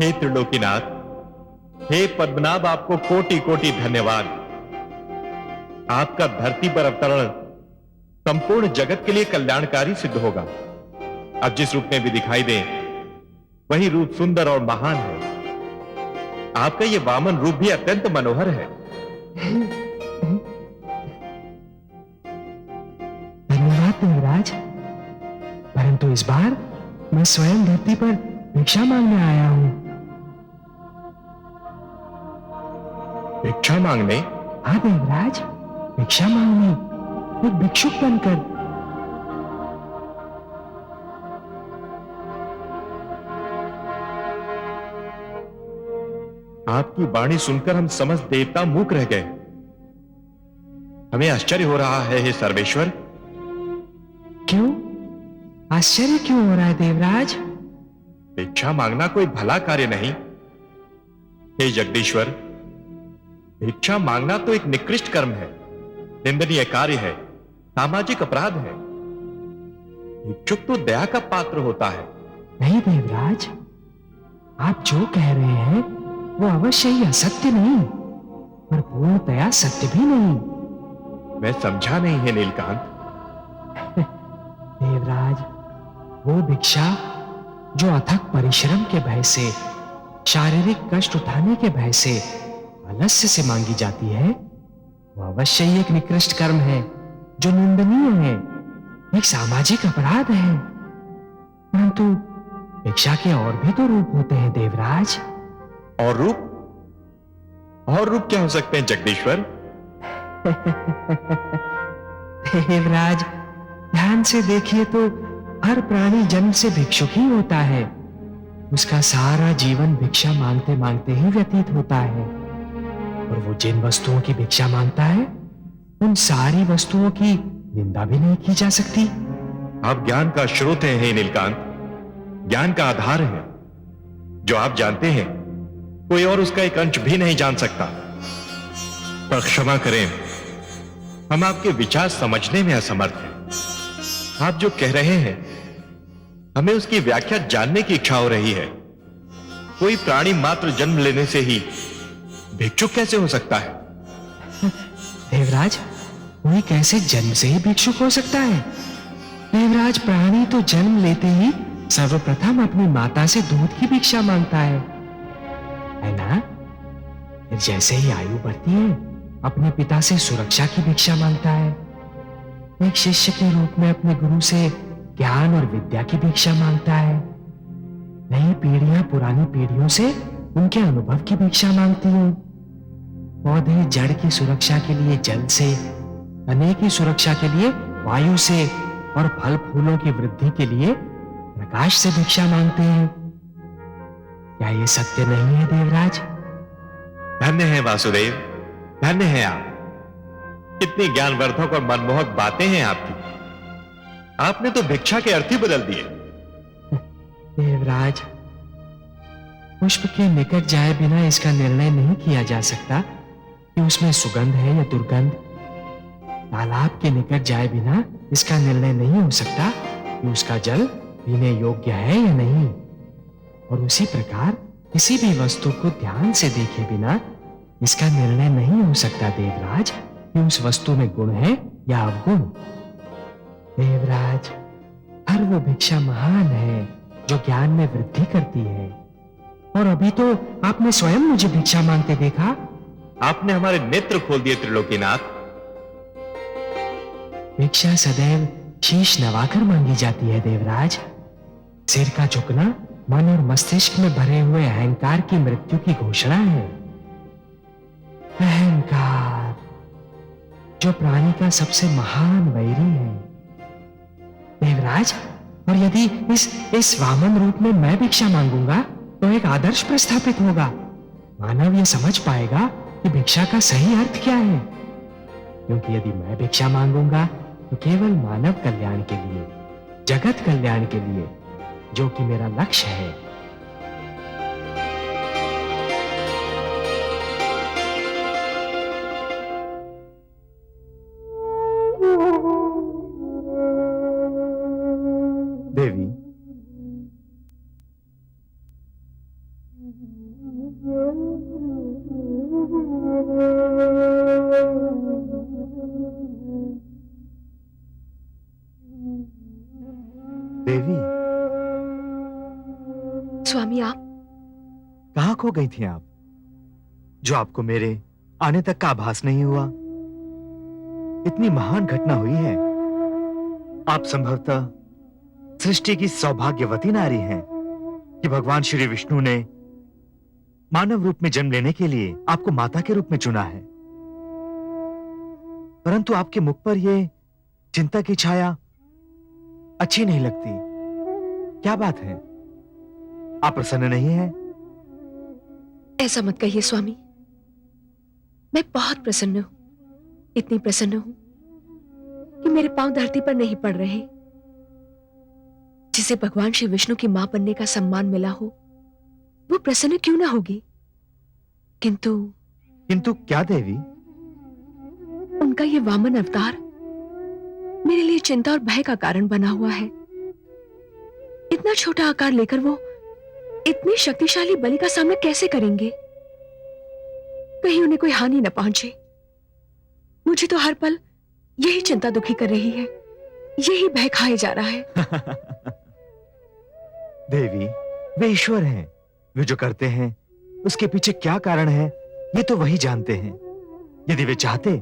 हे त्रिलोकीनाथ, हे पद्मनाभ, आपको कोटि कोटि धन्यवाद। आपका धरती पर अवतरण संपूर्ण जगत के लिए कल्याणकारी सिद्ध होगा। अब जिस रूप में भी दिखाई दे वही रूप सुंदर और महान है। आपका यह वामन रूप भी अत्यंत मनोहर है। धन्यवाद देवराज, परंतु इस बार मैं स्वयं धरती पर भिक्षा मांगने आया हूं। भिक्षा मांगने? हाँ देवराज, भिक्षा मांगने, एक भिक्षुक बनकर। आपकी वाणी सुनकर हम समस्त देवता मूक रह गए। हमें आश्चर्य हो रहा है हे सर्वेश्वर। क्यों आश्चर्य क्यों हो रहा है देवराज? भिक्षा मांगना कोई भला कार्य नहीं। हे जगदीश्वर, भिक्षा मांगना तो एक निकृष्ट कर्म है, निंदनीय कार्य है, सामाजिक अपराध है। भिक्षुक तो दया का पात्र होता है। नहीं देवराज, आप जो कह रहे हैं वो अवश्य ही असत्य नहीं, पर पूर्णतया सत्य भी नहीं। मैं समझा नहीं है नीलकांत। देवराज, वो भिक्षा जो अथक परिश्रम के भय से, शारीरिक कष्ट उठाने के भय से, आलस्य से मांगी जाती है, वो अवश्य ही एक निकृष्ट कर्म है जो निंदनीय है, एक सामाजिक अपराध है। परंतु भिक्षा के और भी तो रूप होते हैं देवराज। और रूप? और रूप क्या हो सकते हैं जगदीश्वर? देवराज, ध्यान से देखिए तो हर प्राणी जन्म से भिक्षुक ही होता है। उसका सारा जीवन भिक्षा मांगते मांगते ही व्यतीत होता है, और वो जिन वस्तुओं की भिक्षा मांगता है उन सारी वस्तुओं की निंदा भी नहीं की जा सकती। आप ज्ञान का स्रोत हैं हे नीलकांत, ज्ञान का आधार है। जो आप जानते हैं कोई और उसका एक अंश भी नहीं जान सकता। पर क्षमा करें, हम आपके विचार समझने में असमर्थ हैं। आप जो कह रहे हैं हमें उसकी व्याख्या जानने की इच्छा हो रही है। कोई प्राणी मात्र जन्म लेने से ही भिक्षुक कैसे हो सकता है? देवराज, कोई कैसे जन्म से ही भिक्षुक हो सकता है? देवराज, प्राणी तो जन्म लेते ही सर्वप्रथम अपनी माता से दूध की भिक्षा मांगता है ना? फिर जैसे ही आयु बढ़ती है अपने पिता से सुरक्षा की भिक्षा मांगता है। एक शिष्य के रूप में अपने गुरु से ज्ञान और विद्या की भिक्षा मांगता है। नई पीढ़ियां पुरानी पीढ़ियों से उनके अनुभव की भिक्षा मांगती हैं। पौधे जड़ की सुरक्षा के लिए जल से, तने की सुरक्षा के लिए वायु से, और फल फूलों की वृद्धि के लिए प्रकाश से भिक्षा मांगते हैं। क्या ये सत्य नहीं है देवराज? धन्य है वासुदेव, धन्य है आप। कितनी ज्ञानवर्धक और मनमोहक बातें हैं आपकी। आपने तो भिक्षा के अर्थ ही बदल दिए। देवराज, पुष्प के निकट जाए बिना इसका निर्णय नहीं किया जा सकता कि उसमें सुगंध है या दुर्गंध। तालाब के निकट जाए बिना इसका निर्णय नहीं हो सकता कि उसका जल पीने योग्य है या नहीं। और उसी प्रकार किसी भी वस्तु को ध्यान से देखे बिना इसका निर्णय नहीं हो सकता देवराज कि उस वस्तु में गुण है या अवगुण। देवराज, हर वो भिक्षा महान है जो ज्ञान में वृद्धि करती है। और अभी तो आपने स्वयं मुझे भिक्षा मांगते देखा। आपने हमारे नेत्र खोल दिए त्रिलोकीनाथ। भिक्षा सदैव शीश नवाकर मांगी जाती है देवराज। सिर का झुकना मन और मस्तिष्क में भरे हुए अहंकार की मृत्यु की घोषणा है। अहंकार, जो प्राणी का सबसे महान वैरी है देवराज। और यदि इस वामन रूप में मैं भिक्षा मांगूंगा तो एक आदर्श प्रस्थापित होगा। मानव यह समझ पाएगा कि भिक्षा का सही अर्थ क्या है। क्योंकि यदि मैं भिक्षा मांगूंगा तो केवल मानव कल्याण के लिए, जगत कल्याण के लिए, जो कि मेरा लक्ष्य है। देवी, देवी, स्वामी, आप कहाँ खो गई थी आप, जो आपको मेरे आने तक का आभास नहीं हुआ? इतनी महान घटना हुई है। आप संभवतः सृष्टि की सौभाग्यवती नारी हैं कि भगवान श्री विष्णु ने मानव रूप में जन्म लेने के लिए आपको माता के रूप में चुना है। परंतु आपके मुख पर यह चिंता की छाया अच्छी नहीं लगती। क्या बात है? आप प्रसन्न नहीं हैं? ऐसा मत कहिए स्वामी, मैं बहुत प्रसन्न हूं, इतनी प्रसन्न हूं कि मेरे पांव धरती पर नहीं पड़ रहे। जिसे भगवान श्री विष्णु की मां बनने का सम्मान मिला हो, वो प्रसन्न क्यों ना होगी? किंतु क्या देवी? उनका ये वामन अवतार मेरे लिए चिंता और भय का कारण बना हुआ है। इतना छोटा आकार लेकर वो इतनी शक्तिशाली बलि का सामना कैसे करेंगे? कहीं उन्हें कोई हानि न पहुंचे। मुझे तो हर पल यही चिंता दुखी कर रही है, यही भय खाए जा रहा है। देवी, वे ईश्वर हैं। वे जो करते हैं उसके पीछे क्या कारण है, ये तो वही जानते हैं। यदि वे चाहते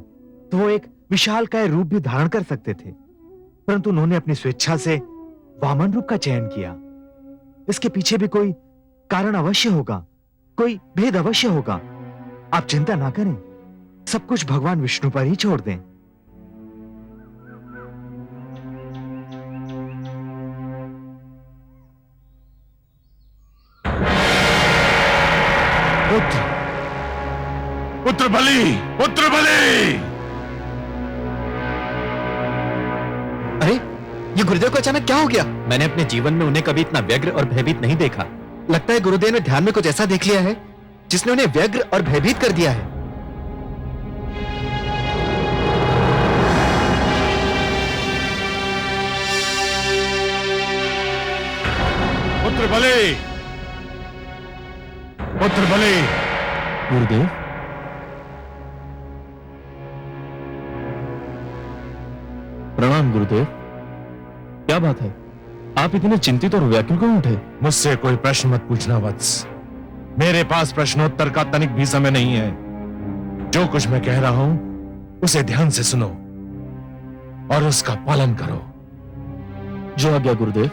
तो वो एक विशालकाय रूप भी धारण कर सकते थे, परंतु उन्होंने अपनी स्वेच्छा से वामन रूप का चयन किया। इसके पीछे भी कोई कारण अवश्य होगा, कोई भेद अवश्य होगा। आप चिंता ना करें, सब कुछ भगवान विष्णु पर ही छोड़ दें। पुत्र बलि, पुत्र बलि! अरे, ये गुरुदेव को अचानक क्या हो गया? मैंने अपने जीवन में उन्हें कभी इतना व्यग्र और भयभीत नहीं देखा। लगता है गुरुदेव ने ध्यान में कुछ ऐसा देख लिया है जिसने उन्हें व्यग्र और भयभीत कर दिया है। पुत्र बलि, पुत्र बलि! गुरुदेव, प्रणाम गुरुदेव। क्या बात है, आप इतने चिंतित और व्याकुल क्यों उठे? मुझसे कोई प्रश्न मत पूछना वत्स। मेरे पास प्रश्नोत्तर का तनिक भी समय नहीं है। जो कुछ मैं कह रहा हूं उसे ध्यान से सुनो और उसका पालन करो। जो आज्ञा गुरुदेव।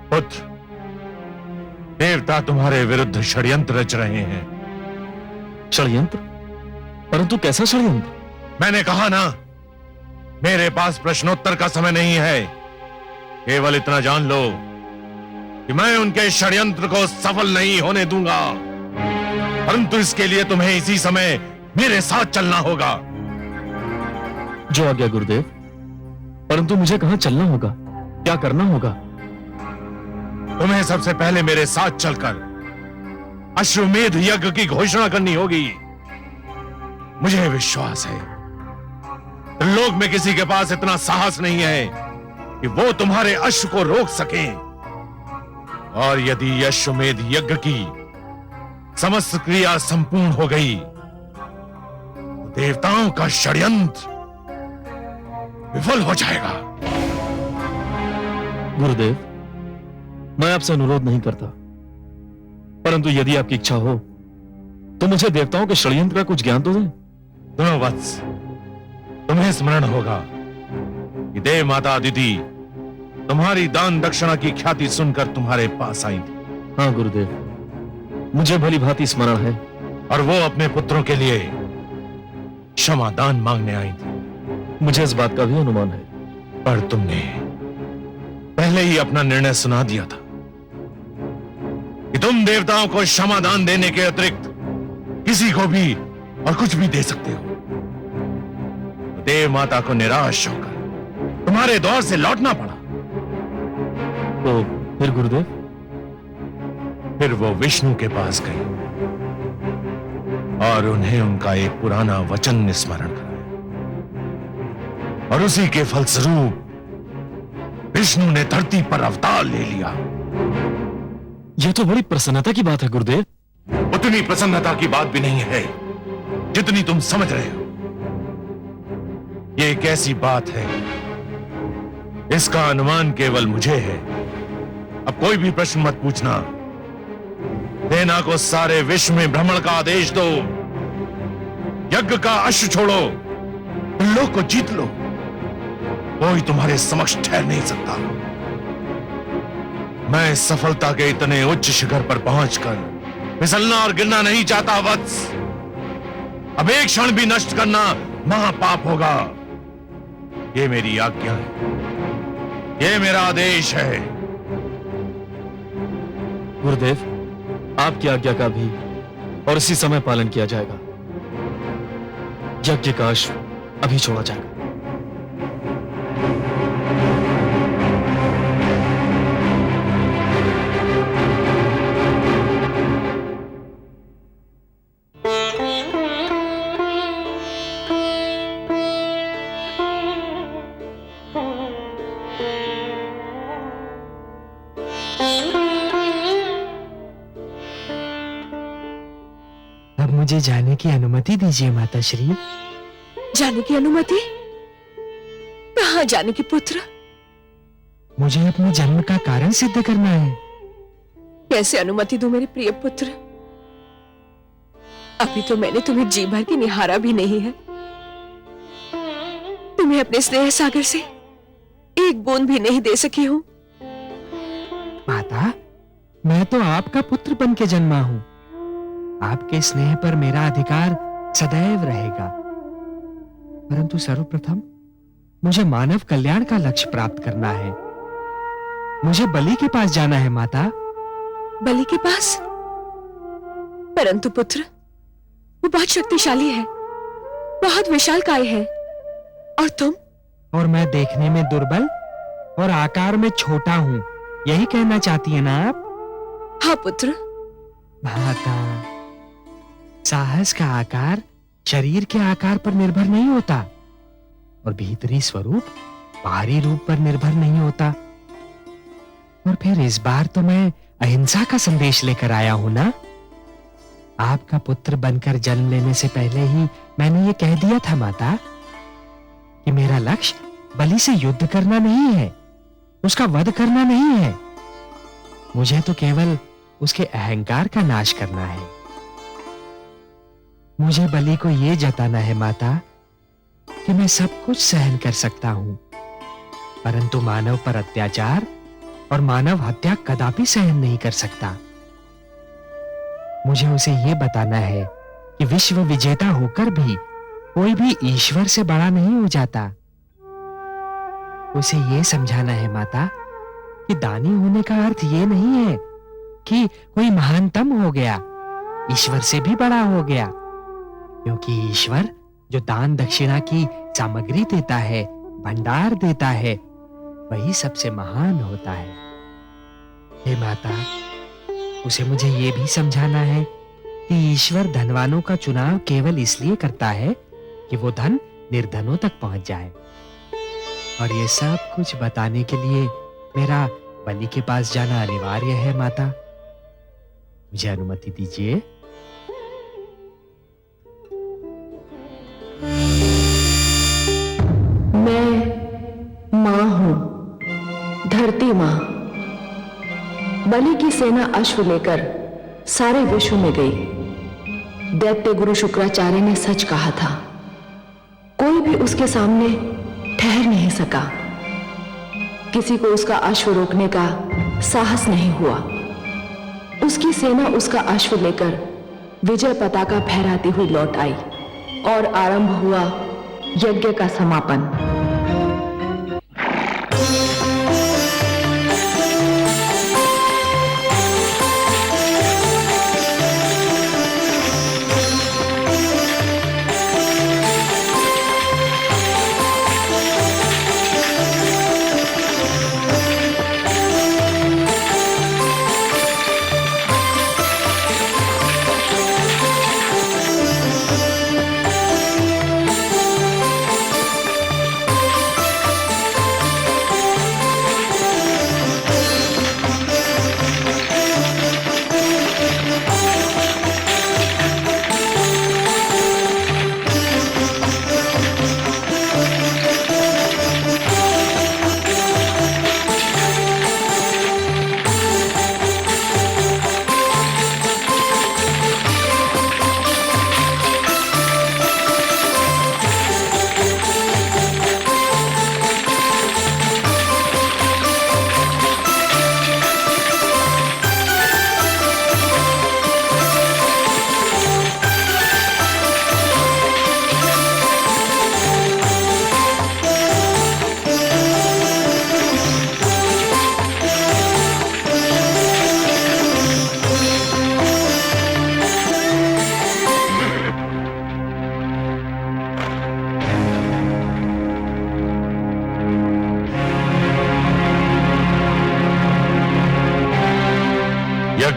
पुत्र, देवता तुम्हारे विरुद्ध षड्यंत्र रच रहे हैं। षड्यंत्र? परंतु कैसा षड्यंत्र? मैंने कहा ना, मेरे पास प्रश्नोत्तर का समय नहीं है। केवल इतना जान लो कि मैं उनके षड्यंत्र को सफल नहीं होने दूंगा, परंतु इसके लिए तुम्हें इसी समय मेरे साथ चलना होगा। जो आज्ञा गुरुदेव। परंतु मुझे कहां चलना होगा, क्या करना होगा? तुम्हें सबसे पहले मेरे साथ चलकर अश्वमेध यज्ञ की घोषणा करनी होगी। मुझे विश्वास है लोक में किसी के पास इतना साहस नहीं है कि वो तुम्हारे अश्व को रोक सके। और यदि अश्वमेध यज्ञ की समस्त क्रिया संपूर्ण हो गई तो देवताओं का षड्यंत्र विफल हो जाएगा। गुरुदेव, मैं आपसे अनुरोध नहीं करता, परंतु यदि आपकी इच्छा हो तो मुझे देवताओं के षड्यंत्र का कुछ ज्ञान तो दें। सुनो वत्स, तुम्हें स्मरण होगा कि देव माता अदिति तुम्हारी दान दक्षिणा की ख्याति सुनकर तुम्हारे पास आई थी। हाँ गुरुदेव, मुझे भली भांति स्मरण है। और वो अपने पुत्रों के लिए क्षमा दान मांगने आई थी। मुझे इस बात का भी अनुमान है। पर तुमने पहले ही अपना निर्णय सुना दिया था कि तुम देवताओं को क्षमा दान देने के अतिरिक्त किसी को भी और कुछ भी दे सकते हो। तो देव माता को निराश होकर तुम्हारे दौर से लौटना पड़ा। तो फिर गुरुदेव? फिर वो विष्णु के पास गई और उन्हें उनका एक पुराना वचन स्मरण कराया, और उसी के फलस्वरूप विष्णु ने धरती पर अवतार ले लिया। यह तो बड़ी प्रसन्नता की बात है गुरुदेव। उतनी प्रसन्नता की बात भी नहीं है जितनी तुम समझ रहे हो। ये एक ऐसी बात है, इसका अनुमान केवल मुझे है। अब कोई भी प्रश्न मत पूछना। सेना को सारे विश्व में भ्रमण का आदेश दो। यज्ञ का अश्व छोड़ो, लोक को जीत लो। कोई तुम्हारे समक्ष ठहर नहीं सकता। मैं सफलता के इतने उच्च शिखर पर पहुंचकर फिसलना और गिरना नहीं चाहता वत्स। अब एक क्षण भी नष्ट करना महापाप होगा। ये मेरी आज्ञा है, ये मेरा आदेश है। गुरुदेव, आपकी आज्ञा का भी और इसी समय पालन किया जाएगा। यज्ञ का अश्व अभी छोड़ा जाएगा। अब मुझे जाने की अनुमति दीजिए माता श्री। जाने की अनुमति? कहाँ जाने की पुत्र? मुझे अपने जन्म का कारण सिद्ध करना है। कैसे अनुमति दूं मेरे प्रिय पुत्र? अभी तो मैंने तुम्हें जी भर के निहारा भी नहीं है। तुम्हें अपने स्नेह सागर से एक बूंद भी नहीं दे सकी हूं। माता, मैं तो आपका पुत्र बन के जन्मा हूं। आपके स्नेह पर मेरा अधिकार सदैव रहेगा। परंतु सर्वप्रथम मुझे मानव कल्याण का लक्ष्य प्राप्त करना है। मुझे बलि के पास जाना है माता। बलि के पास? परंतु पुत्र, वो बहुत शक्तिशाली है, बहुत विशालकाय है। और तुम? और मैं देखने में दुर्बल और आकार में छोटा हूं, यही कहना चाहती है ना आप? हाँ पुत्र। माता, साहस का आकार शरीर के आकार पर निर्भर नहीं होता और भीतरी स्वरूप बाहरी रूप पर निर्भर नहीं होता। और फिर इस बार तो मैं अहिंसा का संदेश लेकर आया हूं ना। आपका पुत्र बनकर जन्म लेने से पहले ही मैंने ये कह दिया था माता कि मेरा लक्ष्य बलि से युद्ध करना नहीं है, उसका वध करना नहीं है। मुझे तो केवल उसके अहंकार का नाश करना है। मुझे बलि को यह जताना है माता कि मैं सब कुछ सहन कर सकता हूं, परंतु मानव पर अत्याचार और मानव हत्या कदापि सहन नहीं कर सकता। मुझे उसे यह बताना है कि विश्व विजेता होकर भी कोई भी ईश्वर से बड़ा नहीं हो जाता। उसे यह समझाना है माता कि दानी होने का अर्थ यह नहीं है कि कोई महानतम हो गया, ईश्वर से भी बड़ा हो गया। क्योंकि ईश्वर जो दान दक्षिणा की सामग्री देता है, भंडार देता है, वही सबसे महान होता है। हे माता, उसे मुझे यह भी समझाना है कि ईश्वर धनवानों का चुनाव केवल इसलिए करता है कि वो धन निर्धनों तक पहुंच जाए। और ये सब कुछ बताने के लिए मेरा बलि के पास जाना अनिवार्य है माता। मुझे अनुमति दीजिए। मैं मां हूं, धरती मां। बलि की सेना अश्व लेकर सारे विश्व में गई। दैत्य गुरु शुक्राचार्य ने सच कहा था, कोई भी उसके सामने ठहर नहीं सका। किसी को उसका अश्व रोकने का साहस नहीं हुआ। उसकी सेना उसका अश्व लेकर विजय पताका फहराती हुई लौट आई और आरंभ हुआ यज्ञ का समापन।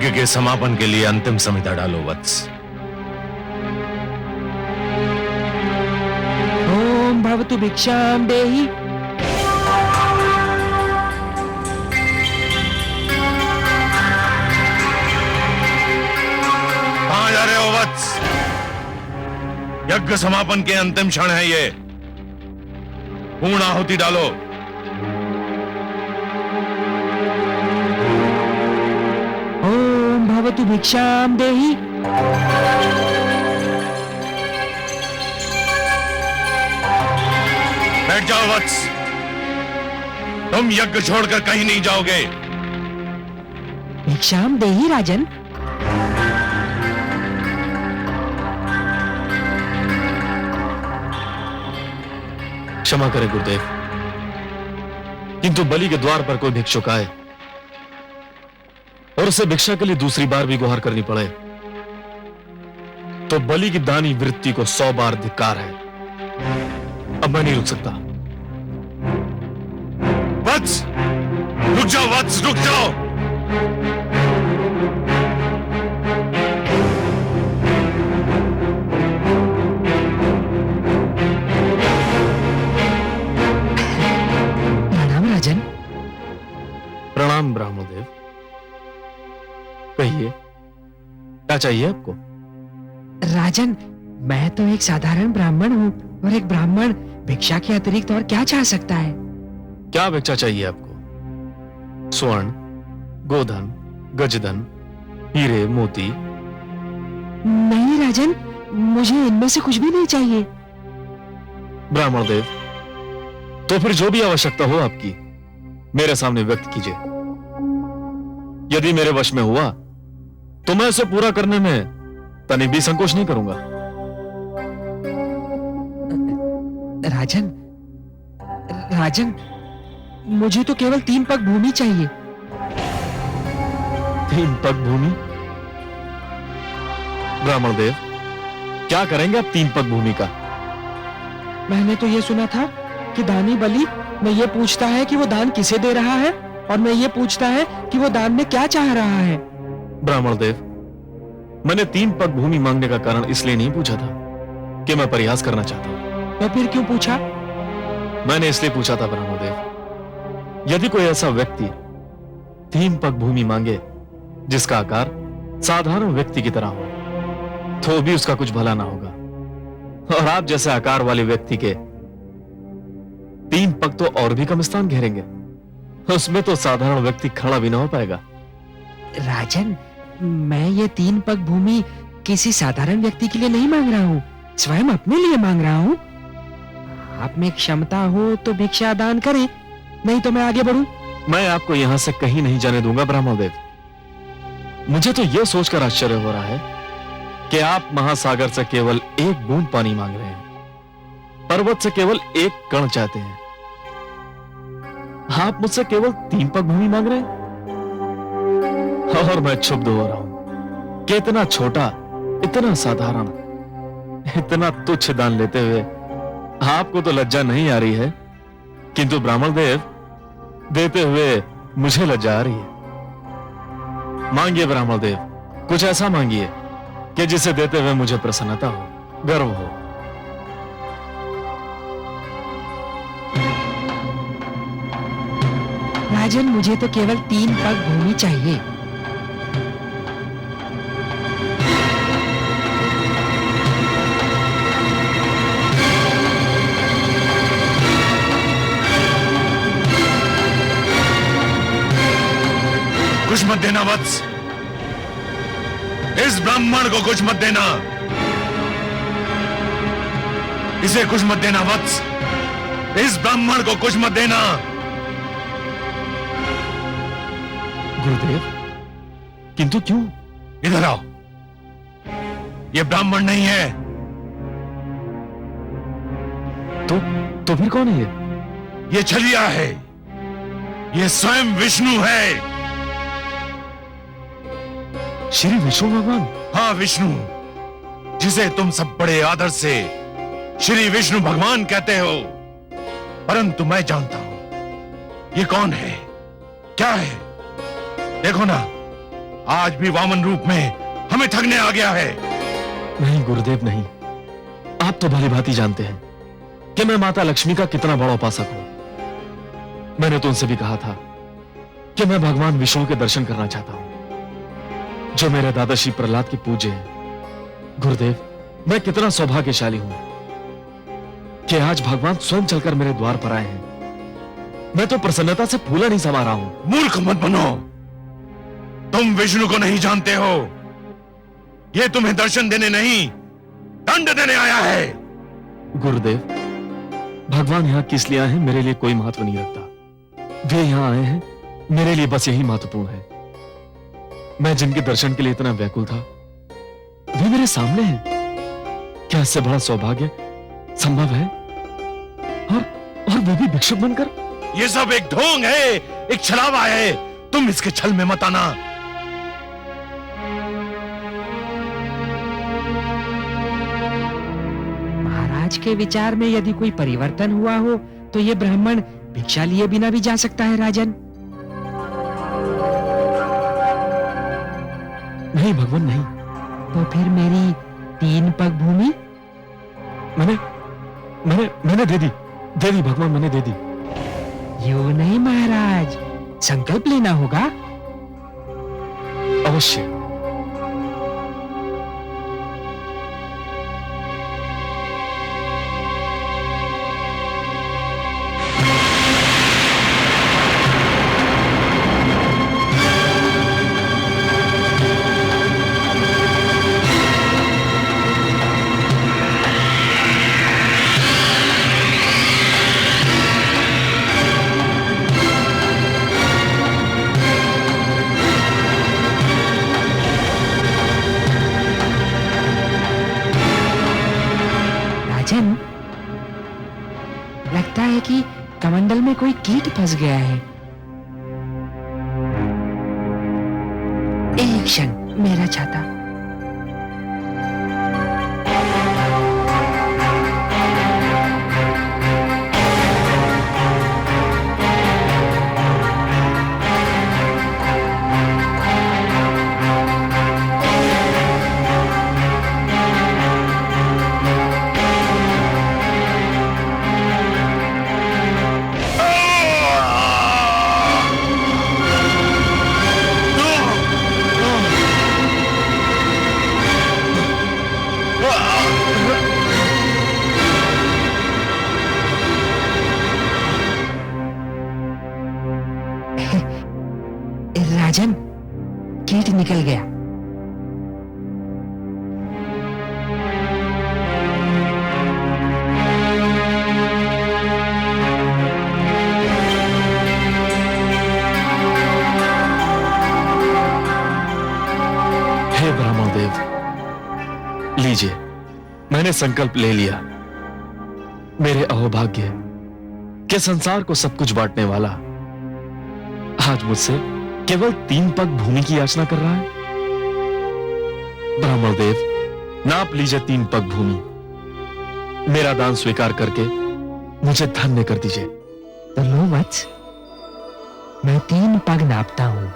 यज्ञ के समापन के लिए अंतिम संहिता डालो वत्स। ओम भवतु भिक्षाम देहि। कहां जा रहे हो वत्स? यज्ञ समापन के अंतिम क्षण है ये। पूर्ण आहुति डालो। ओम भवतु भिक्षाम देहि। बैठ जाओ वत्स, तुम यज्ञ छोड़कर कहीं नहीं जाओगे। भिक्षाम देहि राजन। क्षमा करें गुरुदेव, किंतु बलि के द्वार पर कोई भिक्षुक आए और उसे भिक्षा के लिए दूसरी बार भी गुहार करनी पड़े तो बलि की दानी वृत्ति को 100 बार धिक्कार है। अब मैं नहीं रुक सकता। वत्स, रुक जाओ वत्स, रुक जाओ। प्रणाम राजन। प्रणाम ब्राह्मणदेव। कहिए, क्या चाहिए आपको? राजन, मैं तो एक साधारण ब्राह्मण हूँ और एक ब्राह्मण भिक्षा के अतिरिक्त और क्या चाह सकता है? क्या भिक्षा चाहिए आपको? स्वर्ण, गोधन, गजधन, हीरे, मोती? नहीं राजन, मुझे इनमें से कुछ भी नहीं चाहिए। ब्राह्मणदेव, तो फिर जो भी आवश्यकता हो आपकी मेरे सामने व्यक्त कीजिए। यदि मेरे वश में हुआ तो मैं उसे पूरा करने में तनिक भी संकोच नहीं करूंगा। राजन, राजन, मुझे तो केवल 3 पग भूमि चाहिए। 3 पग भूमि? ब्राह्मणदेव, क्या करेंगे आप 3 पग भूमि का? मैंने तो ये सुना था कि दानी बलि न ये पूछता है कि वो दान किसे दे रहा है और न ये पूछता है कि वो दान में क्या चाह रहा है। ब्राह्मणदेव, मैंने 3 पग भूमि मांगने का कारण इसलिए नहीं पूछा था कि मैं प्रयास करना चाहता हूं। तो फिर क्यों पूछा? मैंने इसलिए पूछा था ब्राह्मणदेव, यदि कोई ऐसा व्यक्ति 3 पग भूमि मांगे जिसका आकार साधारण व्यक्ति की तरह हो तो भी उसका कुछ भला ना होगा, और आप जैसे आकार वाले व्यक्ति के 3 पग तो और भी कम स्थान घेरेंगे, उसमें तो साधारण व्यक्ति खड़ा भी ना हो पाएगा। राजन, मैं ये 3 पग भूमि किसी साधारण व्यक्ति के लिए नहीं मांग रहा हूँ, स्वयं अपने लिए मांग रहा हूँ। आप में क्षमता हो तो भिक्षा दान करें, नहीं तो मैं आगे बढ़ूं। मैं आपको यहां से कहीं नहीं जाने दूंगा ब्राह्मणदेव। मुझे तो यह सोचकर आश्चर्य हो रहा है कि आप महासागर से केवल 1 बूंद पानी मांग रहे हैं, पर्वत से केवल 1 कण चाहते हैं। आप मुझसे केवल 3 पग भूमि मांग रहे हैं और मैं क्षुब्ध हो रहा हूं कि इतना छोटा, इतना साधारण, इतना तुच्छ दान लेते हुए आपको तो लज्जा नहीं आ रही है, किंतु ब्राह्मणदेव देते हुए मुझे लज्जा आ रही है। मांगिए ब्राह्मणदेव, कुछ ऐसा मांगिए कि जिसे देते हुए मुझे प्रसन्नता हो, गर्व हो। राजन, मुझे तो केवल 3 पग भूमि चाहिए। कुछ मत देना वत्स, इस ब्राह्मण को कुछ मत देना, इसे कुछ मत देना वत्स, इस ब्राह्मण को कुछ मत देना। गुरुदेव, किंतु क्यों? इधर आओ, ये ब्राह्मण नहीं है। तो फिर कौन है ये? ये छलिया है, ये स्वयं विष्णु है। श्री विष्णु भगवान? हाँ, विष्णु, जिसे तुम सब बड़े आदर से श्री विष्णु भगवान कहते हो, परंतु मैं जानता हूं ये कौन है, क्या है। देखो ना, आज भी वामन रूप में हमें ठगने आ गया है। नहीं गुरुदेव नहीं, आप तो भली भांति जानते हैं कि मैं माता लक्ष्मी का कितना बड़ा उपासक हूं। मैंने तो उनसे भी कहा था कि मैं भगवान विष्णु के दर्शन करना चाहता हूं, जो मेरे दादा श्री प्रहलाद के पूज्य हैं। गुरुदेव, मैं कितना सौभाग्यशाली हूं कि आज भगवान स्वयं चलकर मेरे द्वार पर आए हैं। मैं तो प्रसन्नता से फूला नहीं समा रहा हूं। मूर्ख मत बनो, तुम विष्णु को नहीं जानते हो। ये तुम्हें दर्शन देने नहीं, दंड देने आया है। गुरुदेव, भगवान यहां किस लिए आए हैं मेरे लिए कोई महत्व नहीं रखता। वे यहां आए हैं मेरे लिए बस यही महत्वपूर्ण है। मैं जिनके दर्शन के लिए इतना व्याकुल था वे मेरे सामने हैं। क्या इससे बड़ा सौभाग्य संभव है? और वो भी भिक्षुक बनकर। ये सब एक ढोंग है, एक छलावा है। तुम इसके छल में मत आना। महाराज के विचार में यदि कोई परिवर्तन हुआ हो तो ये ब्राह्मण भिक्षा लिए बिना भी जा सकता है राजन। नहीं भगवान नहीं। तो फिर मेरी 3 पग भूमि मैंने दे दी भगवान, मैंने दे दी। यूं नहीं महाराज, संकल्प लेना होगा। अवश्य। लगता है कि कमंडल में कोई कीट फंस गया है। एक क्षण, मेरा छाता। राजन, कीट निकल गया। हे ब्राह्मण देव, लीजिए, मैंने संकल्प ले लिया। मेरे अहोभाग्य के संसार को सब कुछ बांटने वाला आज मुझसे केवल 3 पग भूमि की याचना कर रहा है। ब्राह्मण देव, नाप लीजिए 3 पग भूमि। मेरा दान स्वीकार करके मुझे धन्य कर दीजिए। तो लो वत्स, मैं 3 पग नापता हूं।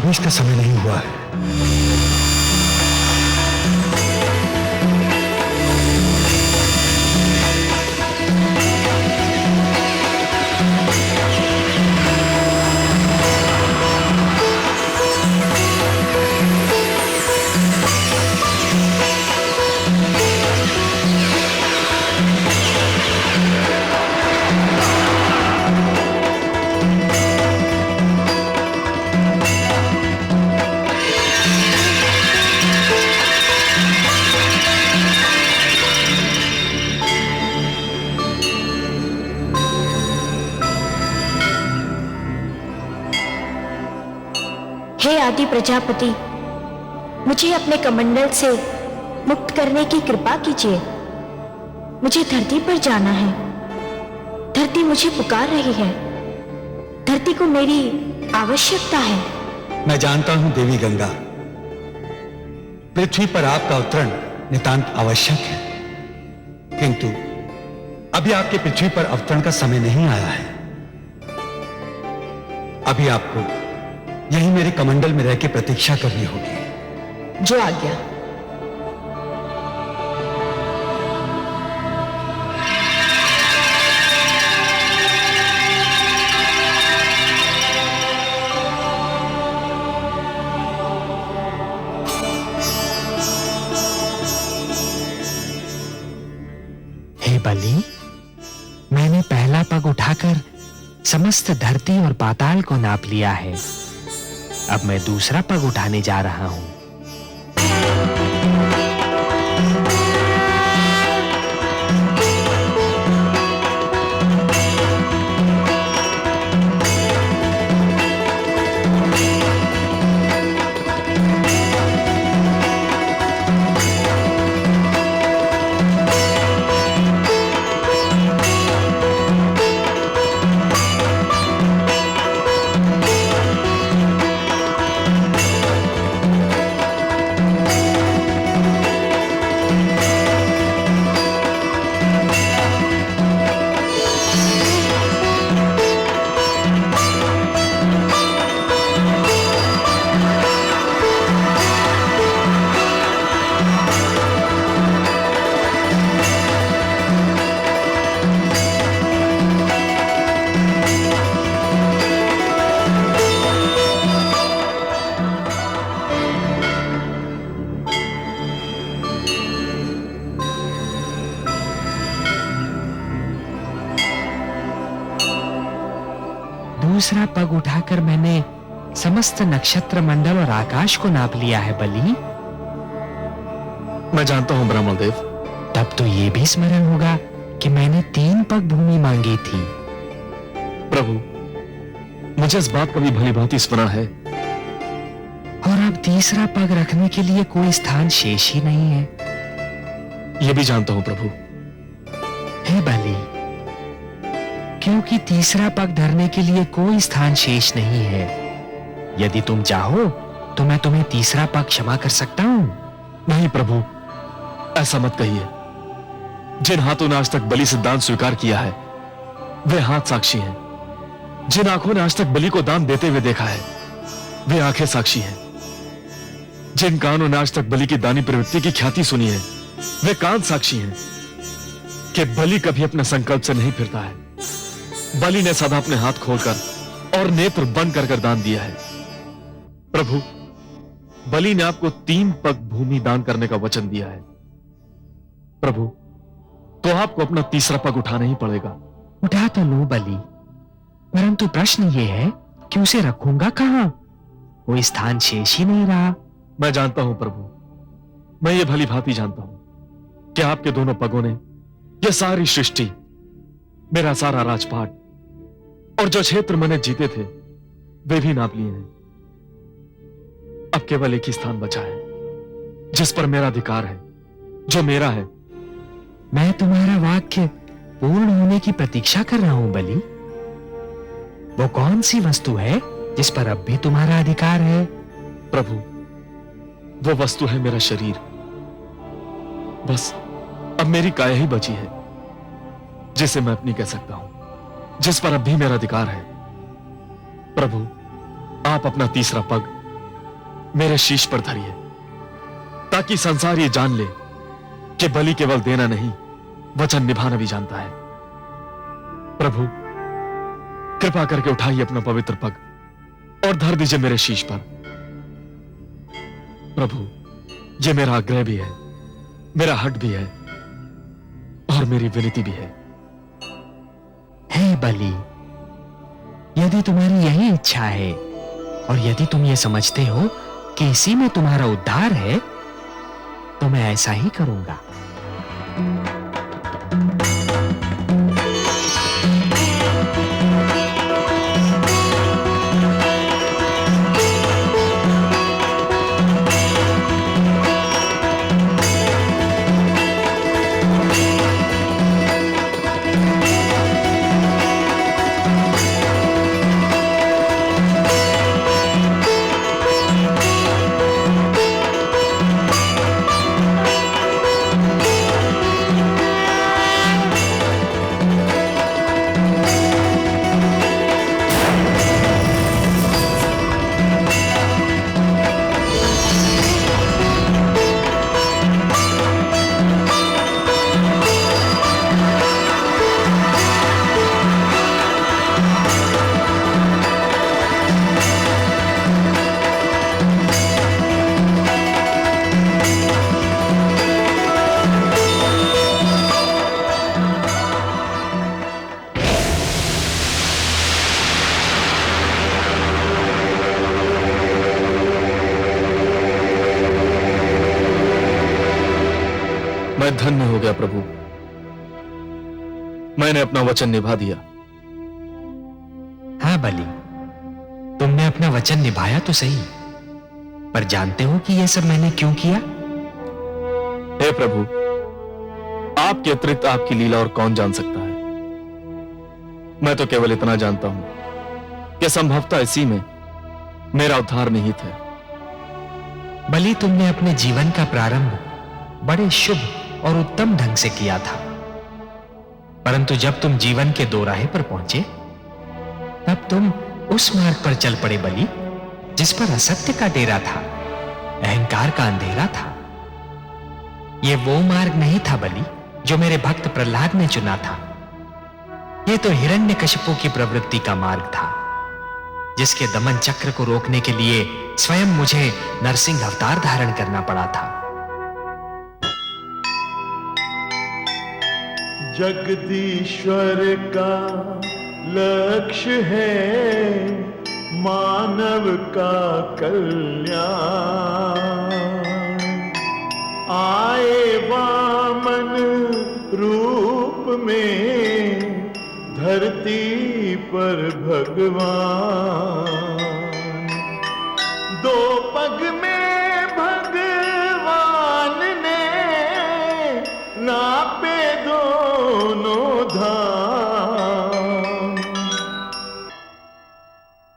अभी इसका समय नहीं हुआ है। हे आदि प्रजापति, मुझे अपने कमंडल से मुक्त करने की कृपा कीजिए। मुझे धरती पर जाना है। धरती मुझे पुकार रही है। धरती को मेरी आवश्यकता है। मैं जानता हूं देवी गंगा, पृथ्वी पर आपका अवतरण नितांत आवश्यक है, किंतु अभी आपके पृथ्वी पर अवतरण का समय नहीं आया है। अभी आपको यही मेरे कमंडल में रह के प्रतीक्षा करनी होगी। जो आज्ञा। हे बलि, मैंने पहला पग उठाकर समस्त धरती और पाताल को नाप लिया है। अब मैं दूसरा पग उठाने जा रहा हूं। दूसरा पग उठाकर मैंने समस्त नक्षत्र मंडल और आकाश को नाप लिया है बलि। मैं जानता हूं ब्राह्मण देव। तब तो ये भी स्मरण होगा कि मैंने 3 पग भूमि मांगी थी। प्रभु, मुझे इस बात का भी भली भांति स्मरण है। और अब तीसरा पग रखने के लिए कोई स्थान शेष ही नहीं है। यह भी जानता हूं प्रभु। हे बलि, क्योंकि तीसरा पग धरने के लिए कोई स्थान शेष नहीं है। यदि तुम चाहो तो मैं तुम्हें तीसरा पग क्षमा कर सकता हूं। नहीं प्रभु, ऐसा मत कहिए। जिन हाथों ने आज तक बलि सिद्धांत स्वीकार किया है वे हाथ साक्षी हैं। जिन आंखों ने आज तक बलि को दान देते हुए देखा है वे आंखें साक्षी हैं। जिन कानों ने आज तक बलि की दानी प्रवृत्ति की ख्याति सुनी है वे कान साक्षी हैं कि बलि कभी अपने संकल्प से नहीं फिरता है। बलि ने सदा अपने हाथ खोलकर और नेत्र बंद कर दान दिया है। प्रभु, बलि ने आपको 3 पग भूमि दान करने का वचन दिया है। प्रभु, तो आपको अपना तीसरा पग उठाना ही पड़ेगा। उठा तो लो बलि, परंतु प्रश्न ये है कि उसे रखूंगा कहां? कोई स्थान शेष ही नहीं रहा। मैं जानता हूं प्रभु, मैं ये भली भांति जानता हूं कि आपके दोनों पगों ने यह सारी सृष्टि, मेरा सारा राजपाट और जो क्षेत्र मैंने जीते थे वे भी नाप लिए हैं। अब केवल एक ही स्थान बचा है जिस पर मेरा अधिकार है, जो मेरा है। मैं तुम्हारा वाक्य पूर्ण होने की प्रतीक्षा कर रहा हूं बलि। वो कौन सी वस्तु है जिस पर अब भी तुम्हारा अधिकार है? प्रभु, वो वस्तु है मेरा शरीर। बस अब मेरी काया ही बची है जिसे मैं अपनी कह सकता हूं, जिस पर अब भी मेरा अधिकार है। प्रभु, आप अपना तीसरा पग मेरे शीश पर धरिए, ताकि संसार ये जान ले कि बलि केवल देना नहीं, वचन निभाना भी जानता है। प्रभु, कृपा करके उठाइए अपना पवित्र पग और धर दीजिए मेरे शीश पर। प्रभु, ये मेरा आग्रह भी है, मेरा हट भी है और मेरी विनती भी है। हे बलि, यदि तुम्हारी यही इच्छा है और यदि तुम ये समझते हो कि इसी में तुम्हारा उद्धार है, तो मैं ऐसा ही करूंगा। मैं धन्य हो गया प्रभु, मैंने अपना वचन निभा दिया। हाँ बलि, तुमने अपना वचन निभाया तो सही, पर जानते हो कि यह सब मैंने क्यों किया? हे प्रभु, आपके अतिरिक्त आपकी लीला और कौन जान सकता है। मैं तो केवल इतना जानता हूं कि संभवतः इसी में मेरा उद्धार निहित है। बलि, तुमने अपने जीवन का प्रारंभ बड़े शुभ और उत्तम ढंग से किया था, परंतु जब तुम जीवन के दोराहे पर पहुंचे, तब तुम उस मार्ग पर चल पड़े बलि, जिस पर असत्य का डेरा था, अहंकार का अंधेरा था। यह वो मार्ग नहीं था बलि जो मेरे भक्त प्रहलाद ने चुना था। यह तो हिरण्यकशिपु की प्रवृत्ति का मार्ग था, जिसके दमन चक्र को रोकने के लिए स्वयं मुझे नरसिंह अवतार धारण करना पड़ा था। जगदीश्वर का लक्ष्य है मानव का कल्याण। आए वामन रूप में धरती पर भगवान, दो पग में